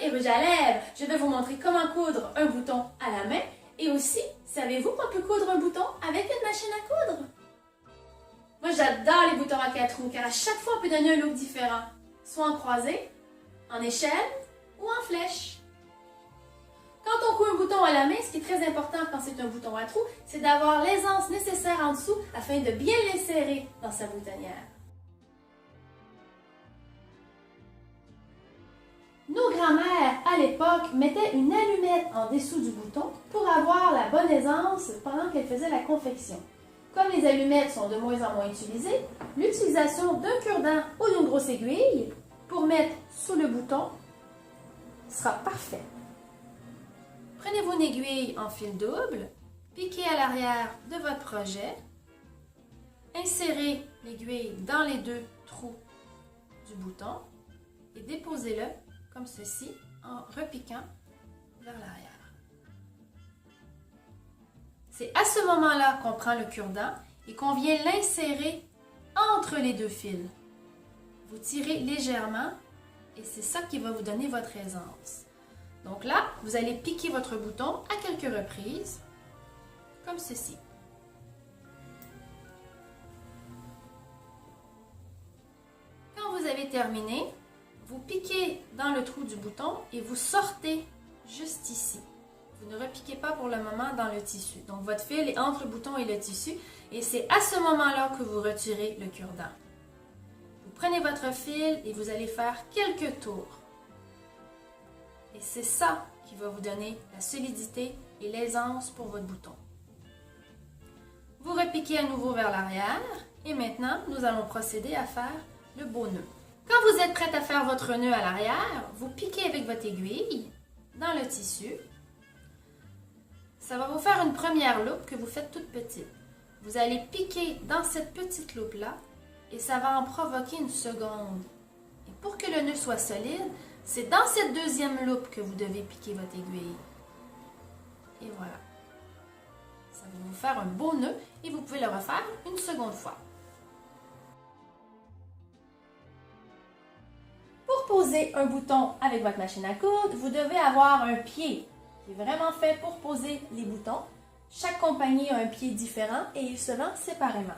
et rouge à lèvres. Je vais vous montrer comment coudre un bouton à la main et aussi, savez-vous qu'on peut coudre un bouton avec une machine à coudre? Moi, j'adore les boutons à 4 roues car à chaque fois, on peut donner un look différent, soit en croisé, en échelle ou en flèche. Quand on coud un bouton à la main, ce qui est très important quand c'est un bouton à trous, c'est d'avoir l'aisance nécessaire en dessous afin de bien l'insérer dans sa boutonnière. Nos grands-mères, à l'époque, mettaient une allumette en dessous du bouton pour avoir la bonne aisance pendant qu'elles faisaient la confection. Comme les allumettes sont de moins en moins utilisées, l'utilisation d'un cure-dent ou d'une grosse aiguille pour mettre sous le bouton sera parfait. Prenez-vous une aiguille en fil double, piquez à l'arrière de votre projet, insérez l'aiguille dans les deux trous du bouton et déposez-le comme ceci en repiquant vers l'arrière. C'est à ce moment-là qu'on prend le cure-dent et qu'on vient l'insérer entre les deux fils. Vous tirez légèrement et c'est ça qui va vous donner votre aisance. Donc là, vous allez piquer votre bouton à quelques reprises, comme ceci. Quand vous avez terminé, vous piquez dans le trou du bouton et vous sortez juste ici. Vous ne repiquez pas pour le moment dans le tissu. Donc votre fil est entre le bouton et le tissu et c'est à ce moment-là que vous retirez le cure-dent. Vous prenez votre fil et vous allez faire quelques tours. Et c'est ça qui va vous donner la solidité et l'aisance pour votre bouton. Vous repiquez à nouveau vers l'arrière et maintenant, nous allons procéder à faire le beau nœud. Quand vous êtes prête à faire votre nœud à l'arrière, vous piquez avec votre aiguille dans le tissu. Ça va vous faire une première loupe que vous faites toute petite. Vous allez piquer dans cette petite loupe-là et ça va en provoquer une seconde. Et pour que le nœud soit solide, c'est dans cette deuxième loupe que vous devez piquer votre aiguille. Et voilà. Ça va vous faire un beau nœud et vous pouvez le refaire une seconde fois. Pour poser un bouton avec votre machine à coudre, vous devez avoir un pied qui est vraiment fait pour poser les boutons. Chaque compagnie a un pied différent et il se vend séparément.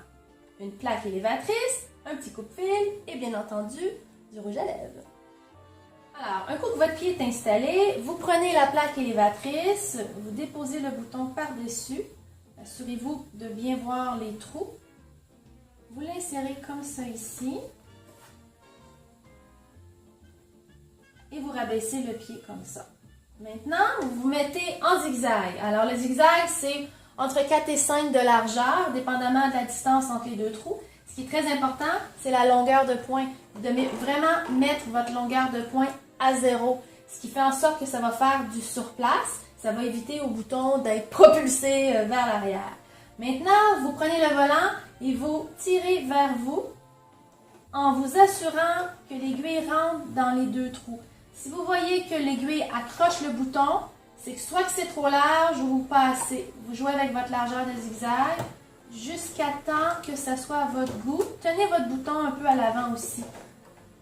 Une plaque élévatrice, un petit coupe-fil et bien entendu du rouge à lèvres. Alors, un coup que votre pied est installé, vous prenez la plaque élévatrice, vous déposez le bouton par-dessus. Assurez-vous de bien voir les trous. Vous l'insérez comme ça ici. Et vous rabaissez le pied comme ça. Maintenant, vous vous mettez en zigzag. Alors, le zigzag, c'est entre 4 et 5 de largeur, dépendamment de la distance entre les deux trous. Ce qui est très important, c'est la longueur de pointe. Vous devez vraiment mettre votre longueur de pointe à 0, ce qui fait en sorte que ça va faire du surplace. Ça va éviter au bouton d'être propulsé vers l'arrière. Maintenant, vous prenez le volant et vous tirez vers vous en vous assurant que l'aiguille rentre dans les deux trous. Si vous voyez que l'aiguille accroche le bouton, c'est que soit que c'est trop large ou pas assez. Vous jouez avec votre largeur de zigzag jusqu'à temps que ça soit à votre goût. Tenez votre bouton un peu à l'avant aussi.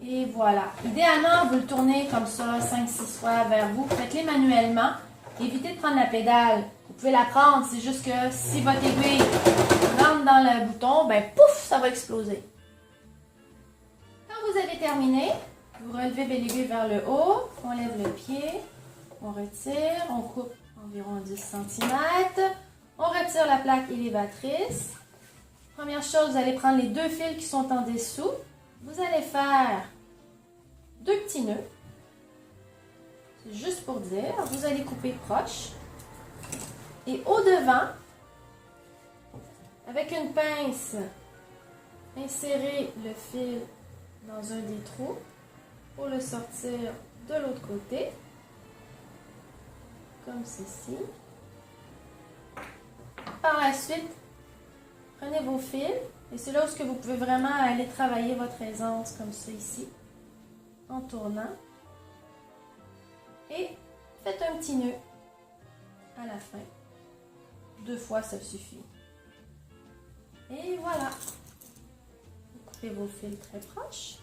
Et voilà. Idéalement, vous le tournez comme ça 5-6 fois vers vous. Faites-les manuellement. Évitez de prendre la pédale. Vous pouvez la prendre, c'est juste que si votre aiguille rentre dans le bouton, ben pouf, ça va exploser. Quand vous avez terminé, vous relevez l'aiguille vers le haut, on lève le pied, on retire, on coupe environ 10 cm, on retire la plaque élévatrice. Première chose, vous allez prendre les deux fils qui sont en dessous. Vous allez faire deux petits nœuds. C'est juste pour dire, vous allez couper proche. Et au devant, avec une pince, insérez le fil dans un des trous pour le sortir de l'autre côté, comme ceci. Par la suite, prenez vos fils et c'est là où vous pouvez vraiment aller travailler votre aisance comme ça ici, en tournant. Et faites un petit nœud à la fin. 2 fois, ça suffit. Et voilà. Vous coupez vos fils très proches.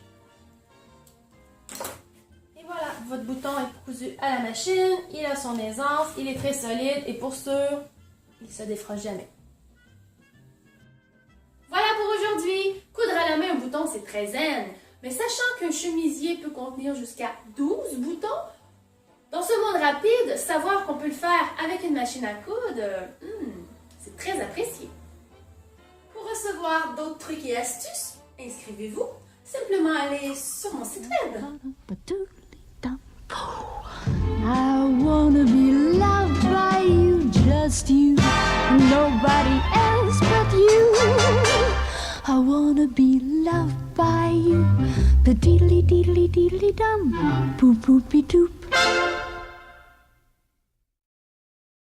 Et voilà. votre bouton est cousu à la machine, il a son aisance, il est très solide et pour sûr, il ne se défroche jamais. Voilà pour aujourd'hui! Coudre à la main un bouton, c'est très zen, mais sachant qu'un chemisier peut contenir jusqu'à 12 boutons, dans ce monde rapide, savoir qu'on peut le faire avec une machine à coudre, c'est très apprécié. Pour recevoir d'autres trucs et astuces, inscrivez-vous. Simplement allez sur mon site web. I wanna be loved by you, just you, nobody else but you. I wanna be loved by you, the deedly deedly deedly dum, boop boopy doop.